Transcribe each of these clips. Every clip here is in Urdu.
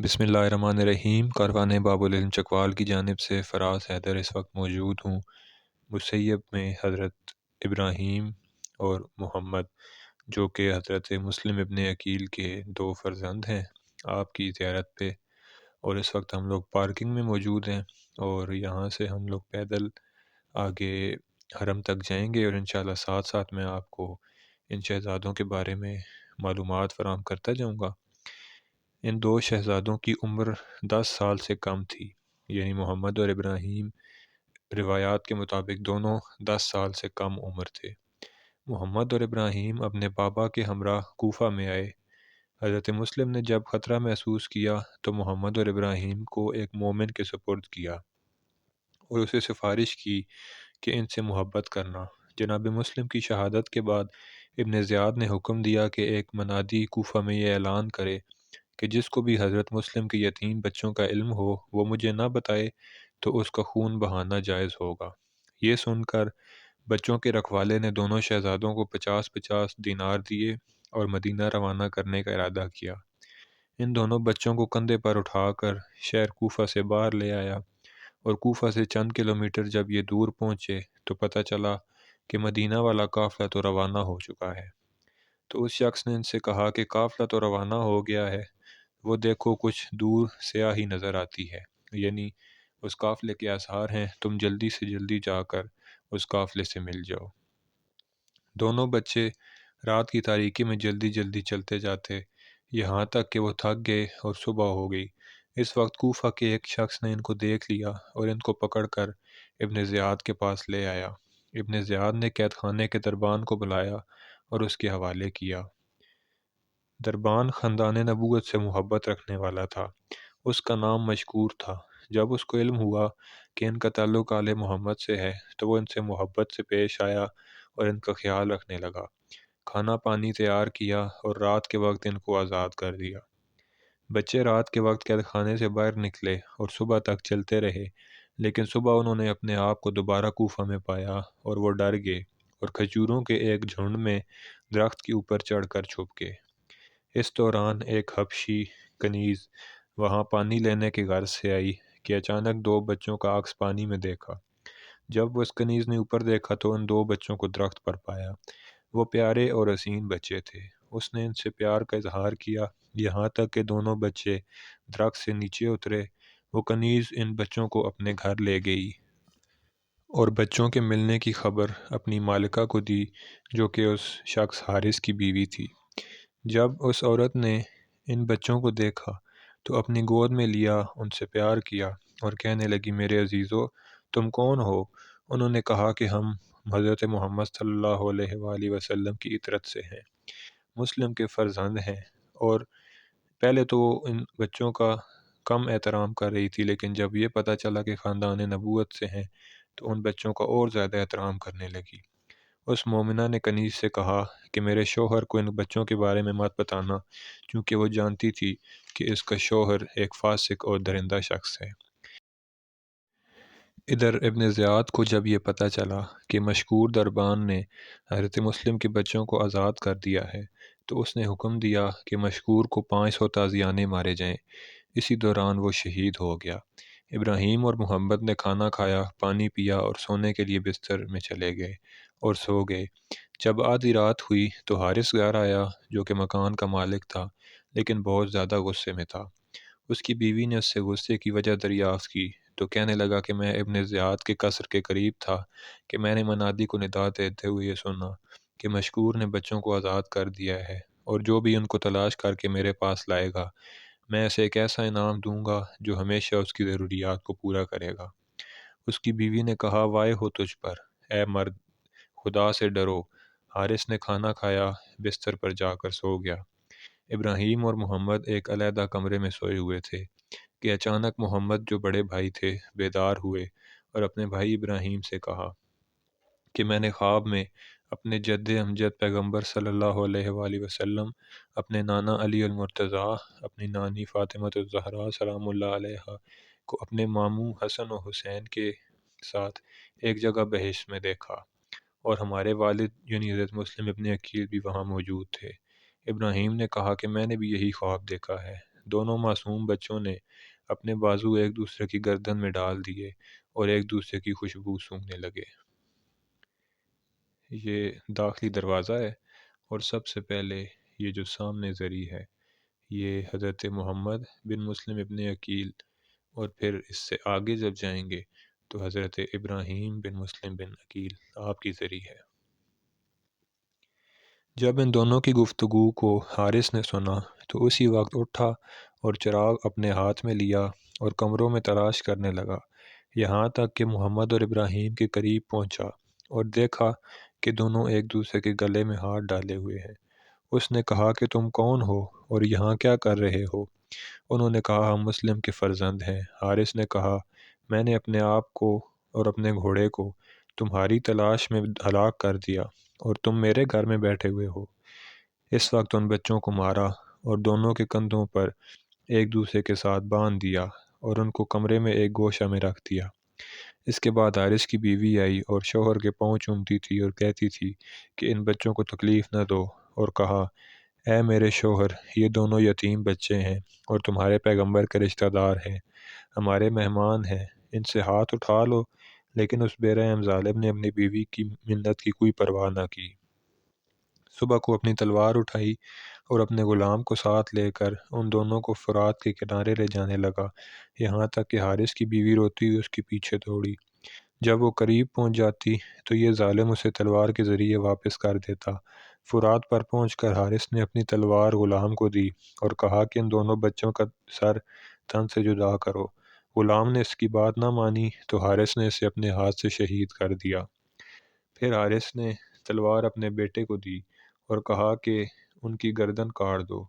بسم اللہ الرحمن الرحیم۔ کاروان باب العلم چکوال کی جانب سے فراز حیدر اس وقت موجود ہوں۔ مسیب میں حضرت ابراہیم اور محمد جو کہ حضرت مسلم ابن عقیل کے دو فرزند ہیں، آپ کی زیارت پہ، اور اس وقت ہم لوگ پارکنگ میں موجود ہیں اور یہاں سے ہم لوگ پیدل آگے حرم تک جائیں گے، اور انشاءاللہ ساتھ ساتھ میں آپ کو ان شہزادوں کے بارے میں معلومات فراہم کرتا جاؤں گا۔ ان دو شہزادوں کی عمر 10 سال سے کم تھی، یعنی محمد اور ابراہیم روایات کے مطابق دونوں 10 سال سے کم عمر تھے۔ محمد اور ابراہیم اپنے بابا کے ہمراہ کوفہ میں آئے۔ حضرت مسلم نے جب خطرہ محسوس کیا تو محمد اور ابراہیم کو ایک مومن کے سپرد کیا اور اسے سفارش کی کہ ان سے محبت کرنا۔ جناب مسلم کی شہادت کے بعد ابن زیاد نے حکم دیا کہ ایک منادی کوفہ میں یہ اعلان کرے کہ جس کو بھی حضرت مسلم کے یتیم بچوں کا علم ہو وہ مجھے نہ بتائے تو اس کا خون بہانا جائز ہوگا۔ یہ سن کر بچوں کے رکھوالے نے دونوں شہزادوں کو 50-50 دینار دیے اور مدینہ روانہ کرنے کا ارادہ کیا۔ ان دونوں بچوں کو کندھے پر اٹھا کر شہر کوفہ سے باہر لے آیا، اور کوفہ سے چند کلومیٹر جب یہ دور پہنچے تو پتہ چلا کہ مدینہ والا قافلہ تو روانہ ہو چکا ہے۔ تو اس شخص نے ان سے کہا کہ قافلہ تو روانہ ہو گیا ہے، وہ دیکھو کچھ دور سیاہی نظر آتی ہے، یعنی اس قافلے کے آثار ہیں، تم جلدی سے جلدی جا کر اس قافلے سے مل جاؤ۔ دونوں بچے رات کی تاریکی میں جلدی جلدی چلتے جاتے، یہاں تک کہ وہ تھک گئے اور صبح ہو گئی۔ اس وقت کوفہ کے ایک شخص نے ان کو دیکھ لیا اور ان کو پکڑ کر ابن زیاد کے پاس لے آیا۔ ابن زیاد نے قید خانے کے دربان کو بلایا اور اس کے حوالے کیا۔ دربان خاندان نبوت سے محبت رکھنے والا تھا، اس کا نام مشکور تھا۔ جب اس کو علم ہوا کہ ان کا تعلق آل محمد سے ہے تو وہ ان سے محبت سے پیش آیا اور ان کا خیال رکھنے لگا۔ کھانا پانی تیار کیا اور رات کے وقت ان کو آزاد کر دیا۔ بچے رات کے وقت قید خانے سے باہر نکلے اور صبح تک چلتے رہے، لیکن صبح انہوں نے اپنے آپ کو دوبارہ کوفہ میں پایا اور وہ ڈر گئے اور کھجوروں کے ایک جھنڈ میں درخت کے اوپر چڑھ کر چھپ گئے۔ اس دوران ایک حبشی کنیز وہاں پانی لینے کے غرض سے آئی کہ اچانک دو بچوں کا عکس پانی میں دیکھا۔ جب اس کنیز نے اوپر دیکھا تو ان دو بچوں کو درخت پر پایا۔ وہ پیارے اور حسین بچے تھے۔ اس نے ان سے پیار کا اظہار کیا، یہاں تک کہ دونوں بچے درخت سے نیچے اترے۔ وہ کنیز ان بچوں کو اپنے گھر لے گئی اور بچوں کے ملنے کی خبر اپنی مالکہ کو دی، جو کہ اس شخص حارث کی بیوی تھی۔ جب اس عورت نے ان بچوں کو دیکھا تو اپنی گود میں لیا، ان سے پیار کیا اور کہنے لگی، میرے عزیزو، تم کون ہو؟ انہوں نے کہا کہ ہم حضرت محمد صلی اللہ علیہ وآلہ وسلم کی اطرت سے ہیں، مسلم کے فرزند ہیں۔ اور پہلے تو وہ ان بچوں کا کم احترام کر رہی تھی، لیکن جب یہ پتہ چلا کہ خاندان نبوت سے ہیں تو ان بچوں کا اور زیادہ احترام کرنے لگی۔ اس مومنہ نے کنیز سے کہا کہ میرے شوہر کو ان بچوں کے بارے میں مت بتانا، کیونکہ وہ جانتی تھی کہ اس کا شوہر ایک فاسق اور درندہ شخص ہے۔ ادھر ابن زیاد کو جب یہ پتہ چلا کہ مشکور دربان نے حضرت مسلم کے بچوں کو آزاد کر دیا ہے تو اس نے حکم دیا کہ مشکور کو 500 تازیانے مارے جائیں۔ اسی دوران وہ شہید ہو گیا۔ ابراہیم اور محمد نے کھانا کھایا، پانی پیا اور سونے کے لیے بستر میں چلے گئے اور سو گئے۔ جب آدھی رات ہوئی تو حارث گھر آیا، جو کہ مکان کا مالک تھا لیکن بہت زیادہ غصے میں تھا۔ اس کی بیوی نے اس سے غصے کی وجہ دریافت کی تو کہنے لگا کہ میں ابن زیاد کے قصر کے قریب تھا کہ میں نے منادی کو ندا دیتے ہوئے یہ سنا کہ مشکور نے بچوں کو آزاد کر دیا ہے، اور جو بھی ان کو تلاش کر کے میرے پاس لائے گا میں اسے ایک ایسا انعام دوں گا جو ہمیشہ اس کی ضروریات کو پورا کرے گا۔ اس کی بیوی نے کہا، وائے ہو تجھ پر، اے مرد، خدا سے ڈرو۔ حارث نے کھانا کھایا، بستر پر جا کر سو گیا۔ ابراہیم اور محمد ایک علیحدہ کمرے میں سوئے ہوئے تھے کہ اچانک محمد، جو بڑے بھائی تھے، بیدار ہوئے اور اپنے بھائی ابراہیم سے کہا کہ میں نے خواب میں اپنے جد امجد پیغمبر صلی اللہ علیہ وآلہ وسلم، اپنے نانا علی المرتضیٰ، اپنی نانی فاطمہ الزہرا سلام اللہ علیہا کو اپنے ماموں حسن و حسین کے ساتھ ایک جگہ بہشت میں دیکھا، اور ہمارے والد یعنی حضرت مسلم ابن عقیل بھی وہاں موجود تھے۔ ابراہیم نے کہا کہ میں نے بھی یہی خواب دیکھا ہے۔ دونوں معصوم بچوں نے اپنے بازو ایک دوسرے کی گردن میں ڈال دیے اور ایک دوسرے کی خوشبو سونگھنے لگے۔ یہ داخلی دروازہ ہے، اور سب سے پہلے یہ جو سامنے زری ہے یہ حضرت محمد بن مسلم ابن عقیل، اور پھر اس سے آگے جب جائیں گے تو حضرت ابراہیم بن مسلم بن عقیل آپ کی زری ہے۔ جب ان دونوں کی گفتگو کو حارث نے سنا تو اسی وقت اٹھا اور چراغ اپنے ہاتھ میں لیا اور کمروں میں تلاش کرنے لگا، یہاں تک کہ محمد اور ابراہیم کے قریب پہنچا اور دیکھا کہ دونوں ایک دوسرے کے گلے میں ہاتھ ڈالے ہوئے ہیں۔ اس نے کہا کہ تم کون ہو اور یہاں کیا کر رہے ہو؟ انہوں نے کہا ہم مسلم کے فرزند ہیں۔ حارث نے کہا میں نے اپنے آپ کو اور اپنے گھوڑے کو تمہاری تلاش میں ہلاک کر دیا اور تم میرے گھر میں بیٹھے ہوئے ہو۔ اس وقت ان بچوں کو مارا اور دونوں کے کندھوں پر ایک دوسرے کے ساتھ باندھ دیا اور ان کو کمرے میں ایک گوشہ میں رکھ دیا۔ اس کے بعد حارث کی بیوی آئی اور شوہر کے پاؤں چومتی تھی اور کہتی تھی کہ ان بچوں کو تکلیف نہ دو، اور کہا اے میرے شوہر، یہ دونوں یتیم بچے ہیں اور تمہارے پیغمبر کے رشتہ دار ہیں، ہمارے مہمان ہیں، ان سے ہاتھ اٹھا لو۔ لیکن اس بے رحم ظالم نے اپنی بیوی کی منت کی کوئی پرواہ نہ کی۔ صبح کو اپنی تلوار اٹھائی اور اپنے غلام کو ساتھ لے کر ان دونوں کو فرات کے کنارے لے جانے لگا، یہاں تک کہ حارث کی بیوی روتی ہوئی اس کے پیچھے دوڑی۔ جب وہ قریب پہنچ جاتی تو یہ ظالم اسے تلوار کے ذریعے واپس کر دیتا۔ فرات پر پہنچ کر حارث نے اپنی تلوار غلام کو دی اور کہا کہ ان دونوں بچوں کا سر تن سے جدا کرو۔ غلام نے اس کی بات نہ مانی تو حارث نے اسے اپنے ہاتھ سے شہید کر دیا۔ پھر حارث نے تلوار اپنے بیٹے کو دی اور کہا کہ ان کی گردن کاٹ دو۔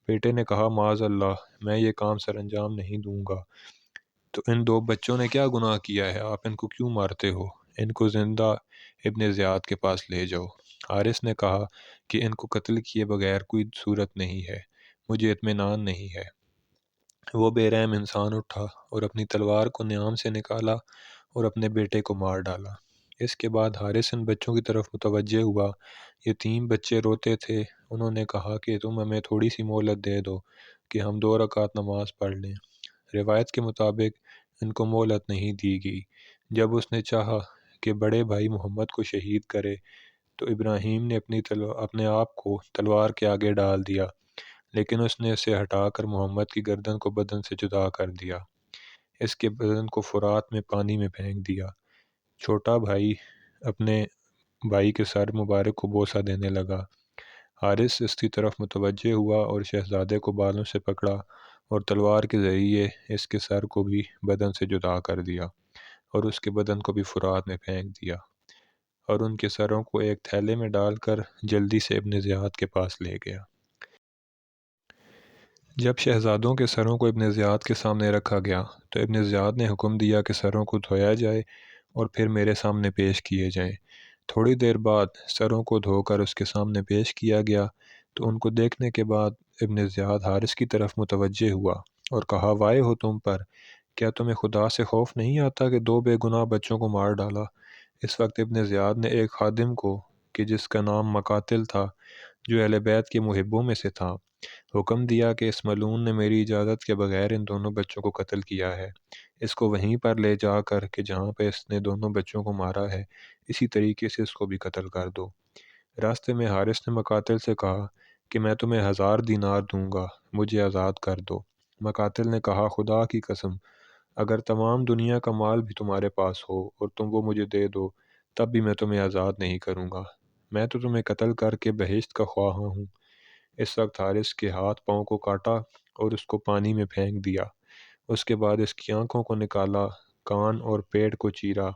بیٹے نے کہا معاذ اللہ، میں یہ کام سر انجام نہیں دوں گا۔ تو ان دو بچوں نے کیا گناہ کیا ہے؟ آپ ان کو کیوں مارتے ہو؟ ان کو زندہ ابن زیاد کے پاس لے جاؤ۔ حارث نے کہا کہ ان کو قتل کیے بغیر کوئی صورت نہیں ہے، مجھے اطمینان نہیں ہے۔ وہ بے رحم انسان اٹھا اور اپنی تلوار کو نیام سے نکالا اور اپنے بیٹے کو مار ڈالا۔ اس کے بعد حارث ان بچوں کی طرف متوجہ ہوا، یتیم بچے روتے تھے۔ انہوں نے کہا کہ تم ہمیں تھوڑی سی مہلت دے دو کہ ہم 2 رکعت نماز پڑھ لیں۔ روایت کے مطابق ان کو مہلت نہیں دی گئی۔ جب اس نے چاہا کہ بڑے بھائی محمد کو شہید کرے تو ابراہیم نے اپنے آپ کو تلوار کے آگے ڈال دیا، لیکن اس نے اسے ہٹا کر محمد کی گردن کو بدن سے جدا کر دیا، اس کے بدن کو فرات میں پانی میں پھینک دیا۔ چھوٹا بھائی اپنے بھائی کے سر مبارک کو بوسہ دینے لگا۔ حارث اس کی طرف متوجہ ہوا اور شہزادے کو بالوں سے پکڑا اور تلوار کے ذریعے اس کے سر کو بھی بدن سے جدا کر دیا اور اس کے بدن کو بھی فرات میں پھینک دیا، اور ان کے سروں کو ایک تھیلے میں ڈال کر جلدی سے ابن زیاد کے پاس لے گیا۔ جب شہزادوں کے سروں کو ابن زیاد کے سامنے رکھا گیا تو ابن زیاد نے حکم دیا کہ سروں کو دھویا جائے اور پھر میرے سامنے پیش کیے جائیں۔ تھوڑی دیر بعد سروں کو دھو کر اس کے سامنے پیش کیا گیا تو ان کو دیکھنے کے بعد ابن زیاد حارث کی طرف متوجہ ہوا اور کہا وائے ہو تم پر، کیا تمہیں خدا سے خوف نہیں آتا کہ 2 بے گناہ بچوں کو مار ڈالا؟ اس وقت ابن زیاد نے ایک خادم کو کہ جس کا نام مقاتل تھا، جو اہل بیت کے محبوں میں سے تھا، حکم دیا کہ اس ملعون نے میری اجازت کے بغیر ان دونوں بچوں کو قتل کیا ہے، اس کو وہیں پر لے جا کر کہ جہاں پہ اس نے دونوں بچوں کو مارا ہے اسی طریقے سے اس کو بھی قتل کر دو۔ راستے میں حارث نے مقاتل سے کہا کہ میں تمہیں 1000 دینار دوں گا، مجھے آزاد کر دو۔ مقاتل نے کہا خدا کی قسم، اگر تمام دنیا کا مال بھی تمہارے پاس ہو اور تم وہ مجھے دے دو تب بھی میں تمہیں آزاد نہیں کروں گا، میں تو تمہیں قتل کر کے بہشت کا خواہاں ہوں۔ اس وقت حارث کے ہاتھ پاؤں کو کاٹا اور اس کو پانی میں پھینک دیا۔ اس کے بعد اس کی آنکھوں کو نکالا، کان اور پیٹ کو چیرا،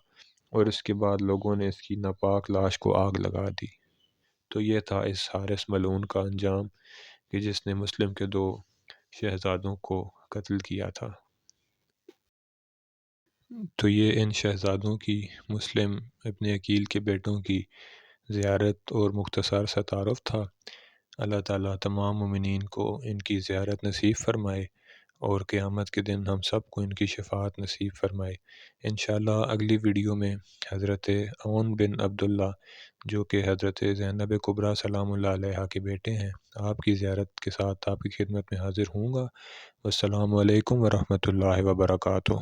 اور اس کے بعد لوگوں نے اس کی ناپاک لاش کو آگ لگا دی۔ تو یہ تھا اس حارث ملعون کا انجام کہ جس نے مسلم کے 2 شہزادوں کو قتل کیا تھا۔ تو یہ ان شہزادوں کی، مسلم ابن عقیل کے بیٹوں کی زیارت اور مختصر سا تعارف تھا۔ اللہ تعالیٰ تمام مومنین کو ان کی زیارت نصیب فرمائے۔ اور قیامت کے دن ہم سب کو ان کی شفاعت نصیب فرمائے۔ انشاءاللہ اگلی ویڈیو میں حضرت عون بن عبداللہ جو کہ حضرت زینب کبریٰ سلام اللہ علیہا کے بیٹے ہیں، آپ کی زیارت کے ساتھ آپ کی خدمت میں حاضر ہوں گا۔ والسلام علیکم ورحمۃ اللہ وبرکاتہ۔